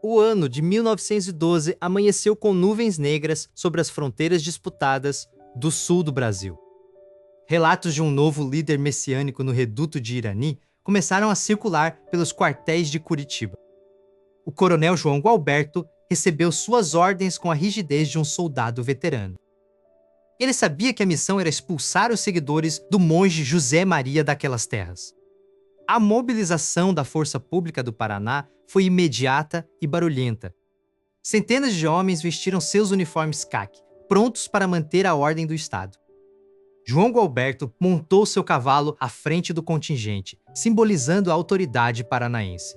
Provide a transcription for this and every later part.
O ano de 1912 amanheceu com nuvens negras sobre as fronteiras disputadas do sul do Brasil. Relatos de um novo líder messiânico no reduto de Irani começaram a circular pelos quartéis de Curitiba. O coronel João Gualberto recebeu suas ordens com a rigidez de um soldado veterano. Ele sabia que a missão era expulsar os seguidores do monge José Maria daquelas terras. A mobilização da Força Pública do Paraná foi imediata e barulhenta. Centenas de homens vestiram seus uniformes caqui, prontos para manter a ordem do Estado. João Gualberto montou seu cavalo à frente do contingente, simbolizando a autoridade paranaense.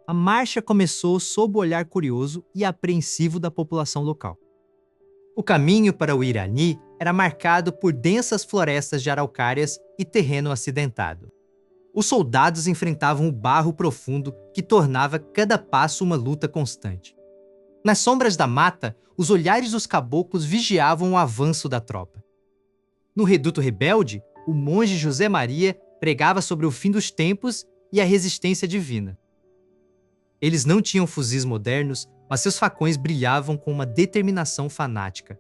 A marcha começou sob o olhar curioso e apreensivo da população local. O caminho para o Irani era marcado por densas florestas de araucárias e terreno acidentado. Os soldados enfrentavam o barro profundo que tornava cada passo uma luta constante. Nas sombras da mata, os olhares dos caboclos vigiavam o avanço da tropa. No reduto rebelde, o monge José Maria pregava sobre o fim dos tempos e a resistência divina. Eles não tinham fuzis modernos, mas seus facões brilhavam com uma determinação fanática.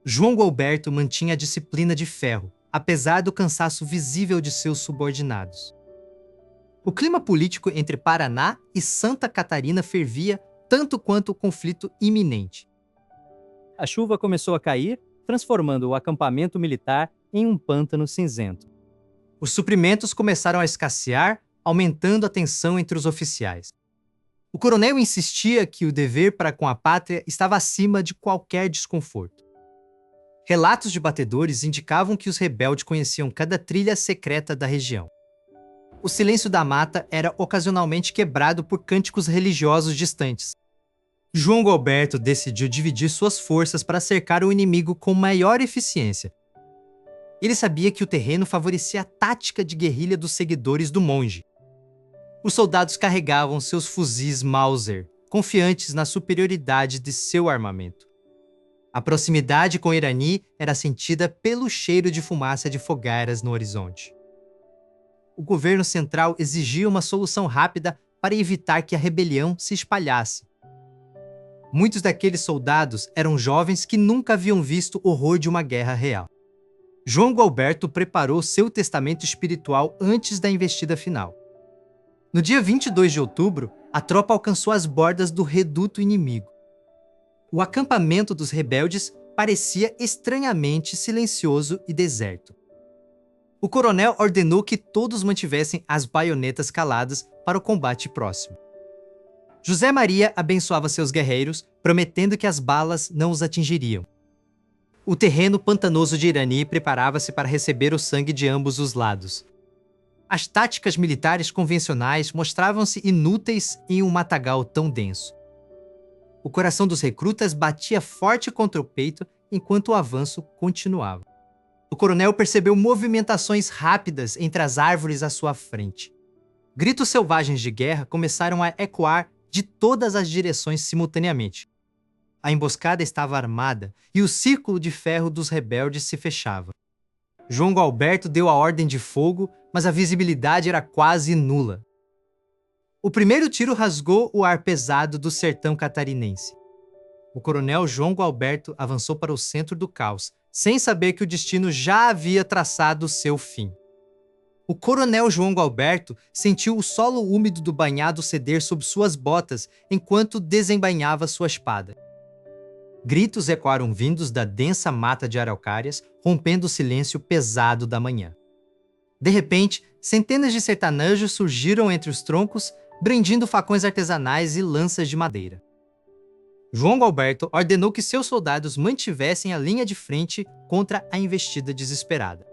João Gualberto mantinha a disciplina de ferro, apesar do cansaço visível de seus subordinados. O clima político entre Paraná e Santa Catarina fervia tanto quanto o conflito iminente. A chuva começou a cair, transformando o acampamento militar em um pântano cinzento. Os suprimentos começaram a escassear, aumentando a tensão entre os oficiais. O coronel insistia que o dever para com a pátria estava acima de qualquer desconforto. Relatos de batedores indicavam que os rebeldes conheciam cada trilha secreta da região. O silêncio da mata era ocasionalmente quebrado por cânticos religiosos distantes. João Gualberto decidiu dividir suas forças para cercar o inimigo com maior eficiência. Ele sabia que o terreno favorecia a tática de guerrilha dos seguidores do monge. Os soldados carregavam seus fuzis Mauser, confiantes na superioridade de seu armamento. A proximidade com Irani era sentida pelo cheiro de fumaça de fogueiras no horizonte. O governo central exigia uma solução rápida para evitar que a rebelião se espalhasse. Muitos daqueles soldados eram jovens que nunca haviam visto o horror de uma guerra real. João Gualberto preparou seu testamento espiritual antes da investida final. No dia 22 de outubro, a tropa alcançou as bordas do reduto inimigo. O acampamento dos rebeldes parecia estranhamente silencioso e deserto. O coronel ordenou que todos mantivessem as baionetas caladas para o combate próximo. José Maria abençoava seus guerreiros, prometendo que as balas não os atingiriam. O terreno pantanoso de Irani preparava-se para receber o sangue de ambos os lados. As táticas militares convencionais mostravam-se inúteis em um matagal tão denso. O coração dos recrutas batia forte contra o peito enquanto o avanço continuava. O coronel percebeu movimentações rápidas entre as árvores à sua frente. Gritos selvagens de guerra começaram a ecoar de todas as direções simultaneamente. A emboscada estava armada e o círculo de ferro dos rebeldes se fechava. João Gualberto deu a ordem de fogo, mas a visibilidade era quase nula. O primeiro tiro rasgou o ar pesado do sertão catarinense. O coronel João Gualberto avançou para o centro do caos, sem saber que o destino já havia traçado seu fim. O coronel João Gualberto sentiu o solo úmido do banhado ceder sob suas botas enquanto desembainhava sua espada. Gritos ecoaram vindos da densa mata de araucárias, rompendo o silêncio pesado da manhã. De repente, centenas de sertanejos surgiram entre os troncos, brandindo facões artesanais e lanças de madeira. João Gualberto ordenou que seus soldados mantivessem a linha de frente contra a investida desesperada.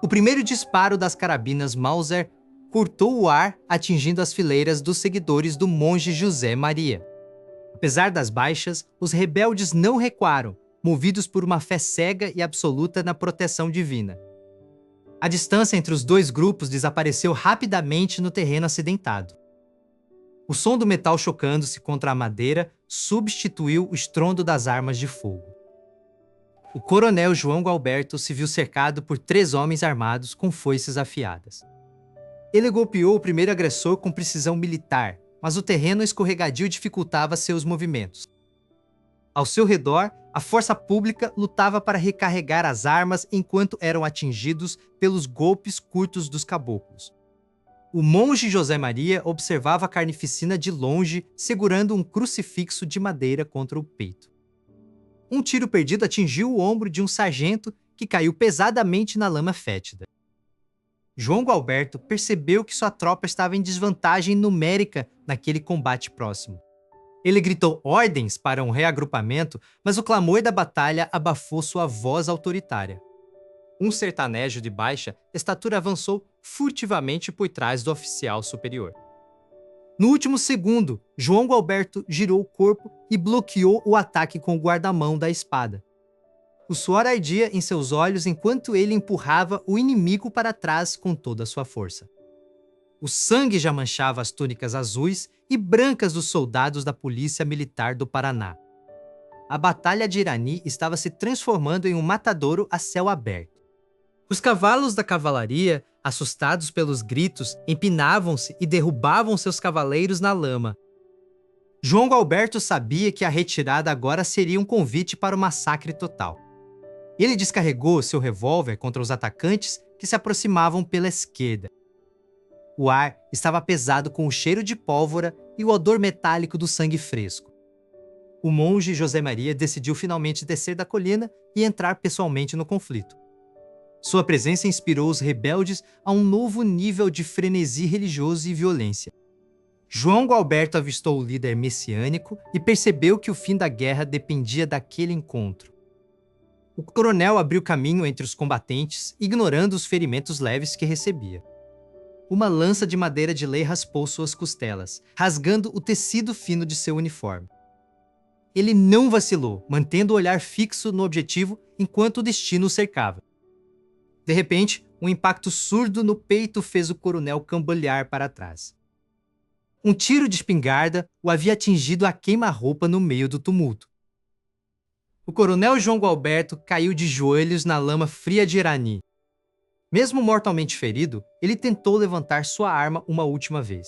O primeiro disparo das carabinas Mauser cortou o ar, atingindo as fileiras dos seguidores do monge José Maria. Apesar das baixas, os rebeldes não recuaram, movidos por uma fé cega e absoluta na proteção divina. A distância entre os dois grupos desapareceu rapidamente no terreno acidentado. O som do metal chocando-se contra a madeira substituiu o estrondo das armas de fogo. O coronel João Gualberto se viu cercado por 3 homens armados com foices afiadas. Ele golpeou o primeiro agressor com precisão militar, mas o terreno escorregadio dificultava seus movimentos. Ao seu redor, a força pública lutava para recarregar as armas enquanto eram atingidos pelos golpes curtos dos caboclos. O monge José Maria observava a carnificina de longe, segurando um crucifixo de madeira contra o peito. Um tiro perdido atingiu o ombro de um sargento que caiu pesadamente na lama fétida. João Gualberto percebeu que sua tropa estava em desvantagem numérica naquele combate próximo. Ele gritou ordens para um reagrupamento, mas o clamor da batalha abafou sua voz autoritária. Um sertanejo de baixa estatura avançou furtivamente por trás do oficial superior. No último segundo, João Gualberto girou o corpo e bloqueou o ataque com o guarda-mão da espada. O suor ardia em seus olhos enquanto ele empurrava o inimigo para trás com toda a sua força. O sangue já manchava as túnicas azuis e brancas dos soldados da Polícia Militar do Paraná. A Batalha de Irani estava se transformando em um matadouro a céu aberto. Os cavalos da cavalaria, assustados pelos gritos, empinavam-se e derrubavam seus cavaleiros na lama. João Gualberto sabia que a retirada agora seria um convite para o massacre total. Ele descarregou seu revólver contra os atacantes que se aproximavam pela esquerda. O ar estava pesado com o cheiro de pólvora e o odor metálico do sangue fresco. O monge José Maria decidiu finalmente descer da colina e entrar pessoalmente no conflito. Sua presença inspirou os rebeldes a um novo nível de frenesi religioso e violência. João Gualberto avistou o líder messiânico e percebeu que o fim da guerra dependia daquele encontro. O coronel abriu caminho entre os combatentes, ignorando os ferimentos leves que recebia. Uma lança de madeira de lei raspou suas costelas, rasgando o tecido fino de seu uniforme. Ele não vacilou, mantendo o olhar fixo no objetivo enquanto o destino o cercava. De repente, um impacto surdo no peito fez o coronel cambalear para trás. Um tiro de espingarda o havia atingido a queima-roupa no meio do tumulto. O coronel João Gualberto caiu de joelhos na lama fria de Irani. Mesmo mortalmente ferido, ele tentou levantar sua arma uma última vez.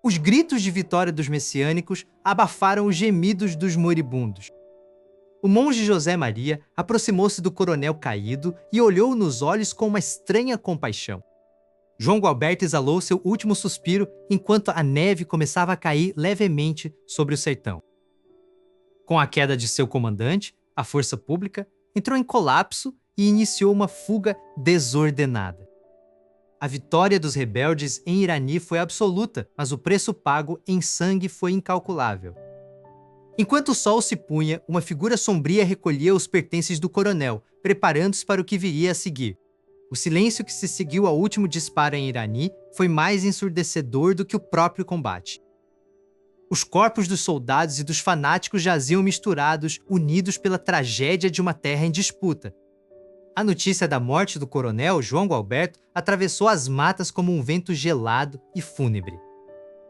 Os gritos de vitória dos messiânicos abafaram os gemidos dos moribundos. O monge José Maria aproximou-se do coronel caído e olhou nos olhos com uma estranha compaixão. João Gualberto exalou seu último suspiro enquanto a neve começava a cair levemente sobre o sertão. Com a queda de seu comandante, a força pública entrou em colapso e iniciou uma fuga desordenada. A vitória dos rebeldes em Irani foi absoluta, mas o preço pago em sangue foi incalculável. Enquanto o sol se punha, uma figura sombria recolhia os pertences do coronel, preparando-se para o que viria a seguir. O silêncio que se seguiu ao último disparo em Irani foi mais ensurdecedor do que o próprio combate. Os corpos dos soldados e dos fanáticos jaziam misturados, unidos pela tragédia de uma terra em disputa. A notícia da morte do coronel João Gualberto atravessou as matas como um vento gelado e fúnebre.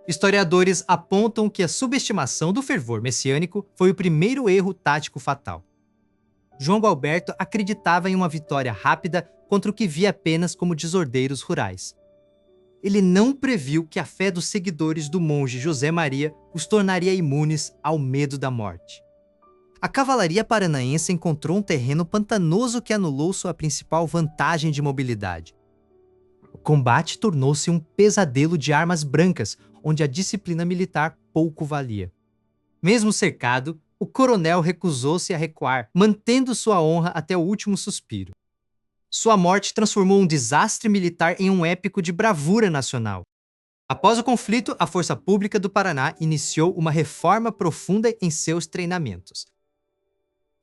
Historiadores apontam que a subestimação do fervor messiânico foi o primeiro erro tático fatal. João Gualberto acreditava em uma vitória rápida contra o que via apenas como desordeiros rurais. Ele não previu que a fé dos seguidores do monge José Maria os tornaria imunes ao medo da morte. A cavalaria paranaense encontrou um terreno pantanoso que anulou sua principal vantagem de mobilidade. O combate tornou-se um pesadelo de armas brancas, onde a disciplina militar pouco valia. Mesmo cercado, o coronel recusou-se a recuar, mantendo sua honra até o último suspiro. Sua morte transformou um desastre militar em um épico de bravura nacional. Após o conflito, a Força Pública do Paraná iniciou uma reforma profunda em seus treinamentos.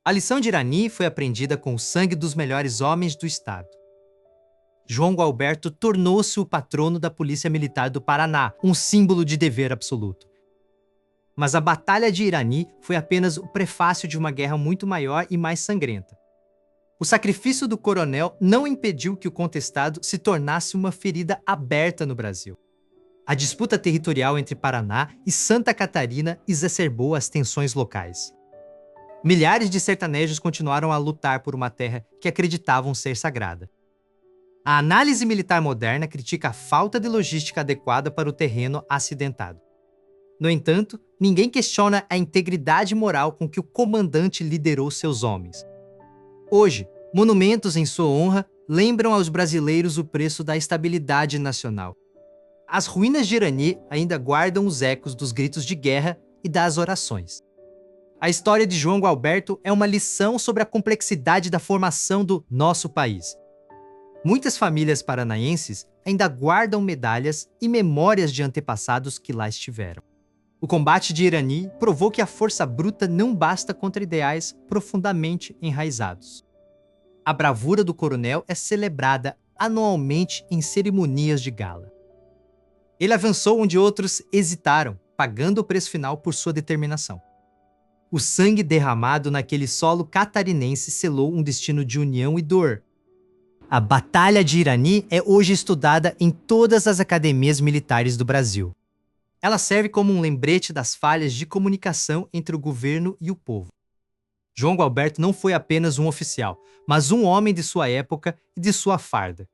A lição de Irani foi aprendida com o sangue dos melhores homens do estado. João Gualberto tornou-se o patrono da Polícia Militar do Paraná, um símbolo de dever absoluto. Mas a Batalha de Irani foi apenas o prefácio de uma guerra muito maior e mais sangrenta. O sacrifício do coronel não impediu que o contestado se tornasse uma ferida aberta no Brasil. A disputa territorial entre Paraná e Santa Catarina exacerbou as tensões locais. Milhares de sertanejos continuaram a lutar por uma terra que acreditavam ser sagrada. A análise militar moderna critica a falta de logística adequada para o terreno acidentado. No entanto, ninguém questiona a integridade moral com que o comandante liderou seus homens. Hoje, monumentos em sua honra lembram aos brasileiros o preço da estabilidade nacional. As ruínas de Irani ainda guardam os ecos dos gritos de guerra e das orações. A história de João Gualberto é uma lição sobre a complexidade da formação do nosso país. Muitas famílias paranaenses ainda guardam medalhas e memórias de antepassados que lá estiveram. O combate de Irani provou que a força bruta não basta contra ideais profundamente enraizados. A bravura do coronel é celebrada anualmente em cerimonias de gala. Ele avançou onde outros hesitaram, pagando o preço final por sua determinação. O sangue derramado naquele solo catarinense selou um destino de união e dor. A Batalha de Irani é hoje estudada em todas as academias militares do Brasil. Ela serve como um lembrete das falhas de comunicação entre o governo e o povo. João Gualberto não foi apenas um oficial, mas um homem de sua época e de sua farda.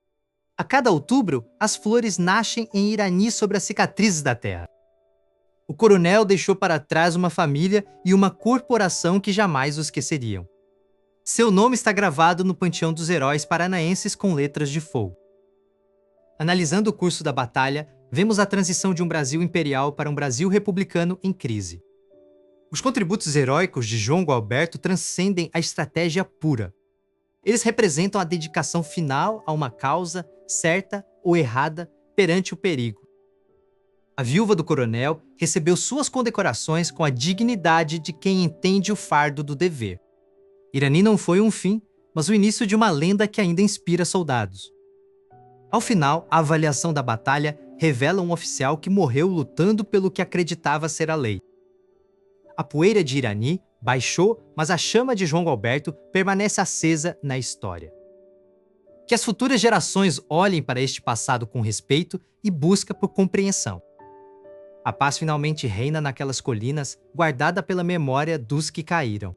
A cada outubro, as flores nascem em Irani sobre as cicatrizes da terra. O coronel deixou para trás uma família e uma corporação que jamais o esqueceriam. Seu nome está gravado no panteão dos heróis paranaenses com letras de fogo. Analisando o curso da batalha, vemos a transição de um Brasil imperial para um Brasil republicano em crise. Os contributos heróicos de João Gualberto transcendem a estratégia pura. Eles representam a dedicação final a uma causa, certa ou errada, perante o perigo. A viúva do coronel recebeu suas condecorações com a dignidade de quem entende o fardo do dever. Irani não foi um fim, mas o início de uma lenda que ainda inspira soldados. Ao final, a avaliação da batalha revela um oficial que morreu lutando pelo que acreditava ser a lei. A poeira de Irani baixou, mas a chama de João Gualberto permanece acesa na história. Que as futuras gerações olhem para este passado com respeito e busca por compreensão. A paz finalmente reina naquelas colinas, guardada pela memória dos que caíram.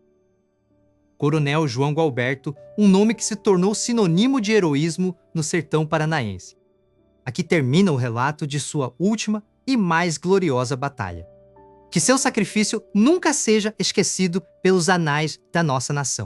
Coronel João Gualberto, um nome que se tornou sinônimo de heroísmo no sertão paranaense. Aqui termina o relato de sua última e mais gloriosa batalha. Que seu sacrifício nunca seja esquecido pelos anais da nossa nação.